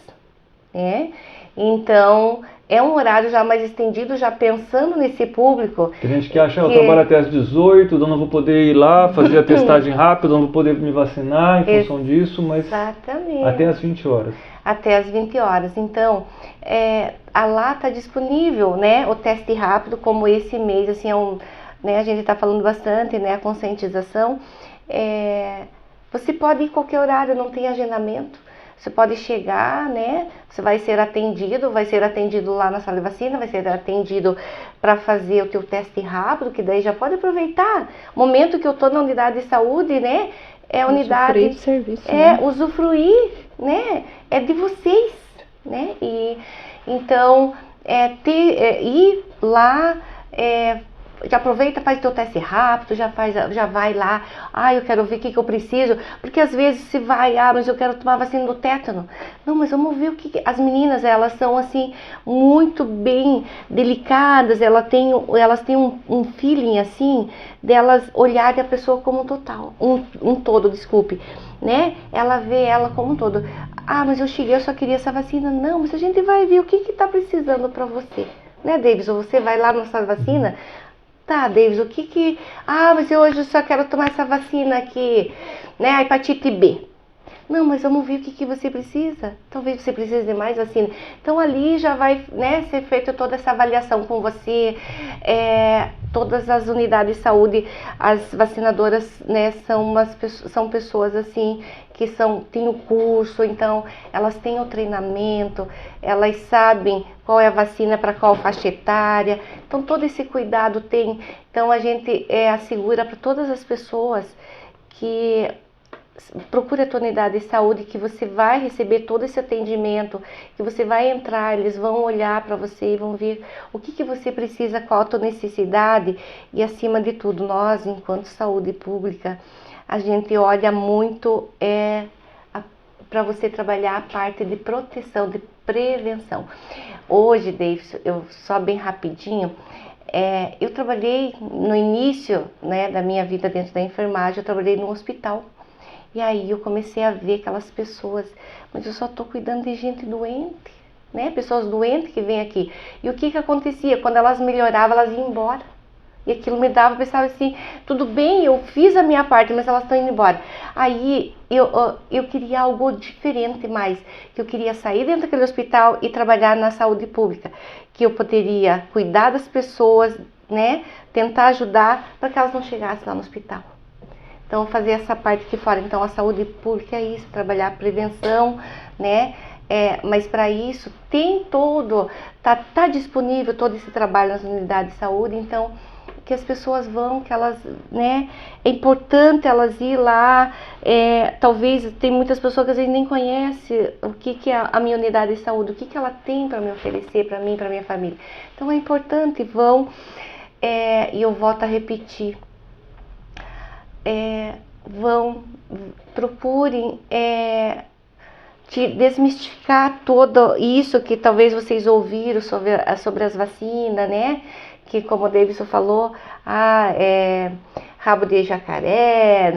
né? Então, é um horário já mais estendido, já pensando nesse público. Tem gente que acha, eu trabalho até às 18, eu não vou poder ir lá fazer a testagem rápida, eu não vou poder me vacinar em função disso, mas exatamente, até às 20 horas. Até às 20 horas. Então, lá está disponível, né, o teste rápido, como esse mês, assim, né, a gente está falando bastante, né, a conscientização. Você pode ir em qualquer horário, não tem agendamento. Você pode chegar, né? Você vai ser atendido lá na sala de vacina, vai ser atendido para fazer o teu teste rápido, que daí já pode aproveitar. O momento que eu estou na unidade de saúde, né? Usufruir do serviço, né? Usufruir, né? É de vocês, né? E então ir lá, já aproveita, faz teu teste rápido, já vai lá, eu quero ver o que eu preciso, porque às vezes se vai, mas eu quero tomar vacina do tétano. Não, mas vamos ver o que as meninas, elas são assim, muito bem delicadas, elas têm um feeling assim, delas olharem a pessoa como um todo, desculpe, né? Ela vê ela como um todo. Mas eu cheguei, eu só queria essa vacina. Não, mas a gente vai ver o que tá precisando para você, né, Davis? Ou você vai lá na sua vacina. Tá, Davis, o que mas eu hoje só quero tomar essa vacina aqui, né, a hepatite B. Não, mas vamos ver o que você precisa. Talvez você precise de mais vacina. Então ali já vai, né, ser feita toda essa avaliação com você. Todas as unidades de saúde, as vacinadoras, né, são pessoas assim que têm o curso, então elas têm o treinamento, elas sabem qual é a vacina para qual faixa etária. Então todo esse cuidado tem. Então a gente assegura para todas as pessoas que procure a tua unidade de saúde, que você vai receber todo esse atendimento, que você vai entrar, eles vão olhar para você e vão ver o que você precisa, qual a tua necessidade. E acima de tudo, nós, enquanto saúde pública, a gente olha muito para você trabalhar a parte de proteção, de prevenção. Hoje, Davidson, eu só bem rapidinho, eu trabalhei no início, né, da minha vida dentro da enfermagem, eu trabalhei no hospital. E aí eu comecei a ver aquelas pessoas, mas eu só estou cuidando de gente doente, né? Pessoas doentes que vêm aqui. E o que acontecia? Quando elas melhoravam, elas iam embora. E aquilo me dava, eu pensava assim, tudo bem, eu fiz a minha parte, mas elas estão indo embora. Aí eu queria algo diferente mais, que eu queria sair dentro daquele hospital e trabalhar na saúde pública, que eu poderia cuidar das pessoas, né? Tentar ajudar para que elas não chegassem lá no hospital. Então, fazer essa parte aqui fora. Então, a saúde pública é isso, trabalhar a prevenção, né? Mas para isso, tem tá disponível todo esse trabalho nas unidades de saúde. Então, que as pessoas vão, que elas, né, é importante elas ir lá, talvez tem muitas pessoas que às vezes nem conhecem o que é a minha unidade de saúde, o que ela tem para me oferecer, para mim, para minha família. Então é importante, vão, e eu volto a repetir, vão, procurem desmistificar tudo isso que talvez vocês ouviram sobre as vacinas, né? Que como o Davidson falou, rabo de jacaré,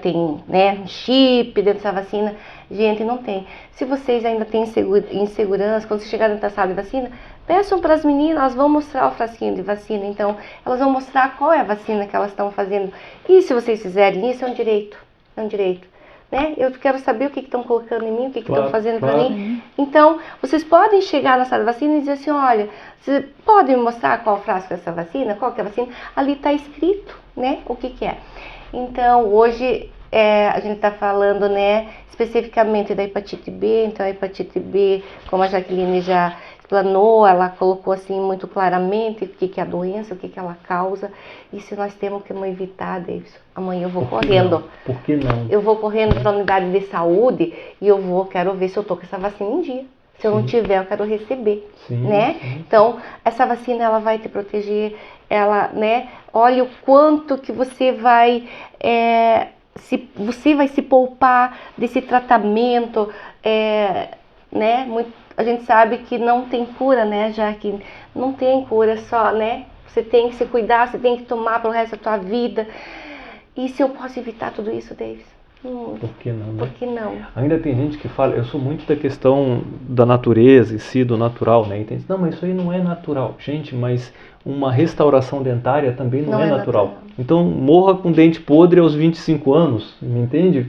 tem, né, chip dentro dessa vacina. Gente, não tem. Se vocês ainda têm insegurança, quando vocês chegarem na sala de vacina, peçam para as meninas, elas vão mostrar o frasquinho de vacina. Então, elas vão mostrar qual é a vacina que elas estão fazendo. E se vocês fizerem isso, é um direito. É um direito. Né? Eu quero saber o que estão colocando em mim, o que estão fazendo para mim. Então, vocês podem chegar na sala de vacina e dizer assim, olha, você pode me mostrar qual frasco é essa vacina, qual que é a vacina? Ali está escrito, né, o que é. Então, hoje a gente está falando, né, especificamente da hepatite B. Então, a hepatite B, como a Jaqueline já explanou, ela colocou assim muito claramente o que é a doença, o que ela causa. E se nós temos que evitar, Davidson, amanhã eu vou correndo. Por que não? Eu vou correndo para a unidade de saúde e quero ver se eu tô com essa vacina em dia. Se eu não tiver, eu quero receber, né? Então, essa vacina, ela vai te proteger, ela, né? Olha o quanto que você vai se poupar desse tratamento, né? A gente sabe que não tem cura, né? Já que não tem cura só, né? Você tem que se cuidar, você tem que tomar pelo resto da tua vida. E se eu posso evitar tudo isso, Davis? Por que não, né? Por que não? Ainda tem gente que fala, eu sou muito da questão da natureza em si, do natural, né? Entende? Não, mas isso aí não é natural. Gente, mas uma restauração dentária também não é natural. Então, morra com dente podre aos 25 anos, me entende?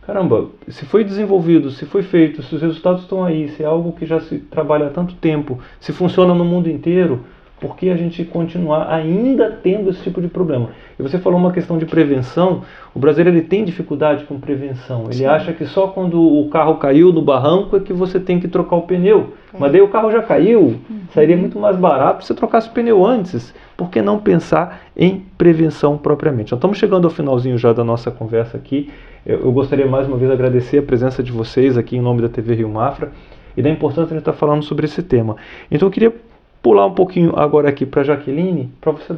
Caramba, se foi desenvolvido, se foi feito, se os resultados estão aí, se é algo que já se trabalha há tanto tempo, se funciona no mundo inteiro, por que a gente continuar ainda tendo esse tipo de problema? E você falou uma questão de prevenção. O brasileiro ele tem dificuldade com prevenção. Ele acha que só quando o carro caiu no barranco é que você tem que trocar o pneu. Mas daí o carro já caiu. Sairia muito mais barato se você trocasse o pneu antes. Por que não pensar em prevenção propriamente? Nós estamos chegando ao finalzinho já da nossa conversa aqui. Eu gostaria mais uma vez de agradecer a presença de vocês aqui em nome da TV Rio Mafra e da importância de a gente estar falando sobre esse tema. Então eu queria pular um pouquinho agora aqui para a Jaqueline, para você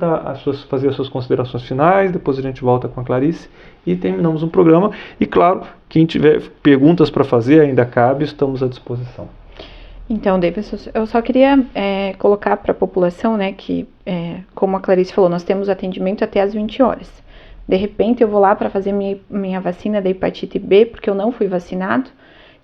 fazer as suas considerações finais, depois a gente volta com a Clarice e terminamos o programa. E claro, quem tiver perguntas para fazer ainda cabe, estamos à disposição. Então, Davidson, eu só queria colocar para a população, né, que como a Clarice falou, nós temos atendimento até às 20 horas. De repente eu vou lá para fazer minha vacina da hepatite B, porque eu não fui vacinado,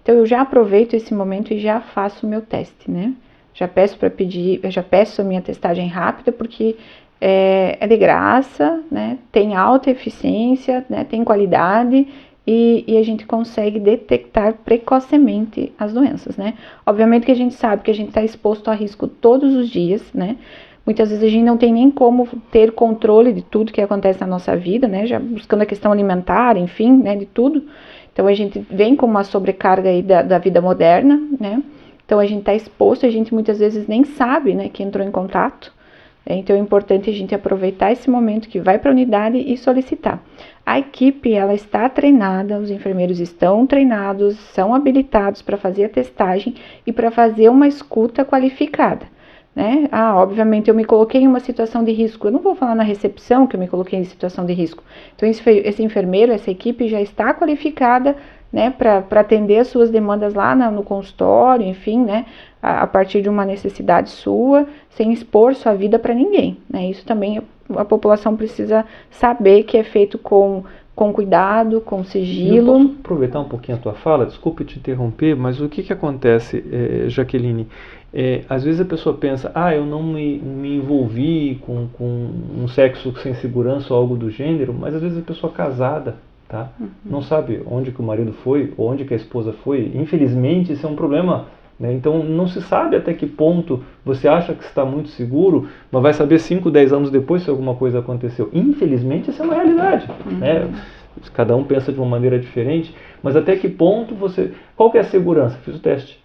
então eu já aproveito esse momento e já faço o meu teste, né? Já peço a minha testagem rápida, porque é de graça, né? Tem alta eficiência, né? Tem qualidade e a gente consegue detectar precocemente as doenças, né? Obviamente que a gente sabe que a gente está exposto a risco todos os dias, né? Muitas vezes a gente não tem nem como ter controle de tudo que acontece na nossa vida, né? Já buscando a questão alimentar, enfim, né? De tudo. Então a gente vem com uma sobrecarga aí da vida moderna, né? Então a gente está exposto, a gente muitas vezes nem sabe, né, que entrou em contato. Então é importante a gente aproveitar esse momento que vai para a unidade e solicitar. A equipe, ela está treinada, os enfermeiros estão treinados, são habilitados para fazer a testagem e para fazer uma escuta qualificada, né? Obviamente eu me coloquei em uma situação de risco, eu não vou falar na recepção que eu me coloquei em situação de risco. Então esse enfermeiro, essa equipe já está qualificada, né, para atender as suas demandas lá no consultório, enfim, né, a partir de uma necessidade sua, sem expor sua vida para ninguém, né? Isso também a população precisa saber que é feito com cuidado, com sigilo. Eu posso aproveitar um pouquinho a tua fala, desculpe te interromper, mas o que acontece, Jaqueline? Às vezes a pessoa pensa, eu não me envolvi com um sexo sem segurança ou algo do gênero, mas às vezes a pessoa casada, tá? Não sabe onde que o marido foi, ou onde que a esposa foi. Infelizmente isso é um problema, né? Então não se sabe até que ponto você acha que está muito seguro, mas vai saber 5, 10 anos depois se alguma coisa aconteceu. Infelizmente isso é uma realidade, né? Cada um pensa de uma maneira diferente, mas até que ponto qual que é a segurança? Fiz o teste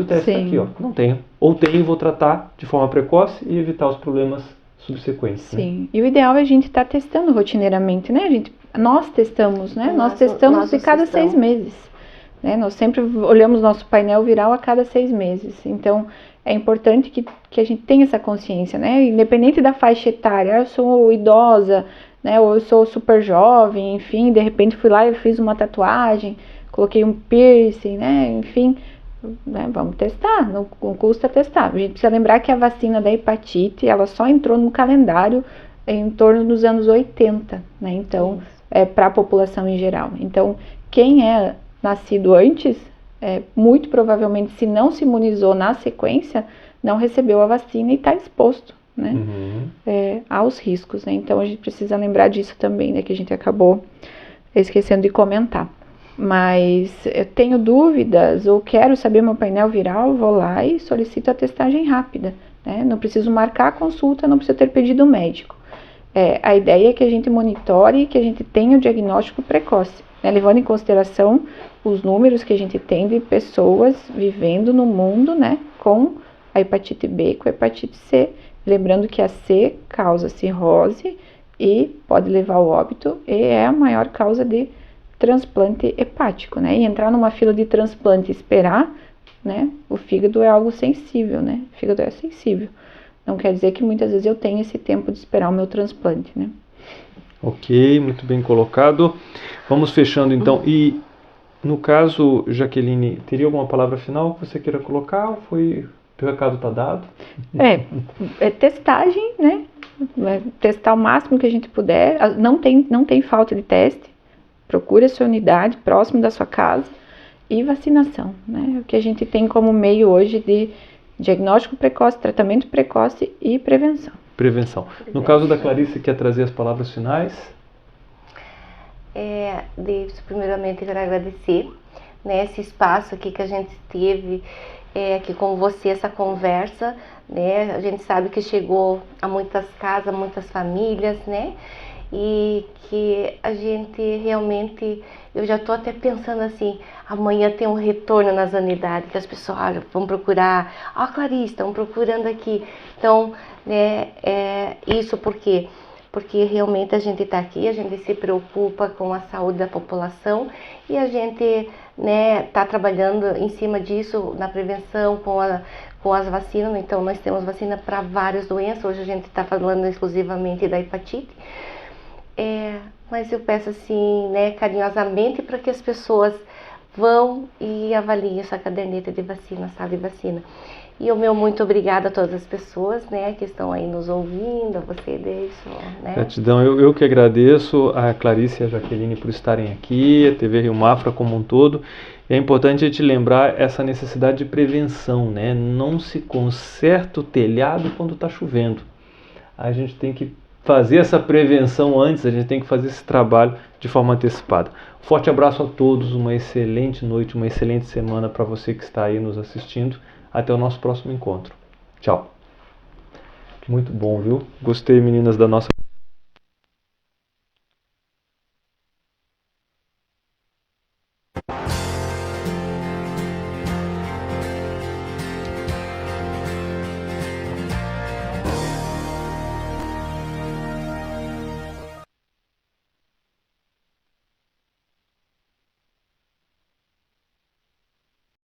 tá aqui, ó. Não tenho. Ou tenho, vou tratar de forma precoce e evitar os problemas subsequentes. Sim, né? E o ideal é a gente estar testando rotineiramente, né? Nós testamos, né? Nós testamos de cada 6 meses. Né? Nós sempre olhamos nosso painel viral a cada 6 meses. Então, é importante que a gente tenha essa consciência, né? Independente da faixa etária, eu sou idosa, né? Ou eu sou super jovem, enfim, de repente fui lá e fiz uma tatuagem, coloquei um piercing, né? Enfim, né? Vamos testar, não custa testar. A gente precisa lembrar que a vacina da hepatite, ela só entrou no calendário em torno dos anos 80, né? Então, para a população em geral. Então, quem é nascido antes, muito provavelmente, se não se imunizou na sequência, não recebeu a vacina e está exposto, né? Aos riscos, né? Então, a gente precisa lembrar disso também, né? Que a gente acabou esquecendo de comentar. Mas eu tenho dúvidas ou quero saber meu painel viral, vou lá e solicito a testagem rápida, né? Não preciso marcar a consulta, não preciso ter pedido médico. A ideia é que a gente monitore e que a gente tenha o diagnóstico precoce, né? Levando em consideração os números que a gente tem de pessoas vivendo no mundo, né? Com a hepatite B, com a hepatite C. Lembrando que a C causa cirrose e pode levar ao óbito e é a maior causa de transplante hepático, né? E entrar numa fila de transplante e esperar, né? O fígado é algo sensível, né? O fígado é sensível. Não quer dizer que muitas vezes eu tenho esse tempo de esperar o meu transplante, né? Ok, muito bem colocado. Vamos fechando então. E no caso, Jaqueline, teria alguma palavra final que você queira colocar? Ou foi... o recado está dado? É testagem, né? Testar o máximo que a gente puder. Não tem falta de teste. Procure a sua unidade próximo da sua casa e vacinação, né? O que a gente tem como meio hoje de diagnóstico precoce, tratamento precoce e prevenção. No caso da Clarice, quer trazer as palavras finais? Davidson, primeiramente quero agradecer, né, esse espaço aqui que a gente teve aqui com você, essa conversa, né? A gente sabe que chegou a muitas casas, muitas famílias, né? E que a gente realmente, eu já estou até pensando assim, amanhã tem um retorno nas unidades, que as pessoas vão procurar, Clarice, estão procurando aqui. Então, né, isso por quê? Porque realmente a gente está aqui, a gente se preocupa com a saúde da população e a gente, né, está trabalhando em cima disso, na prevenção, com as vacinas. Então, nós temos vacina para várias doenças, hoje a gente está falando exclusivamente da hepatite. Mas eu peço assim, né, carinhosamente, para que as pessoas vão e avaliem essa caderneta de vacina, sala de vacina. E o meu muito obrigada a todas as pessoas, né, que estão aí nos ouvindo, a você, Deison, né? Gratidão, eu que agradeço a Clarice e a Jaqueline por estarem aqui, a TV Rio Mafra como um todo. É importante a gente lembrar essa necessidade de prevenção, né? Não se conserta o telhado quando está chovendo. A gente tem que fazer essa prevenção antes, a gente tem que fazer esse trabalho de forma antecipada. Forte abraço a todos, uma excelente noite, uma excelente semana para você que está aí nos assistindo. Até o nosso próximo encontro. Tchau. Muito bom, viu? Gostei, meninas, da nossa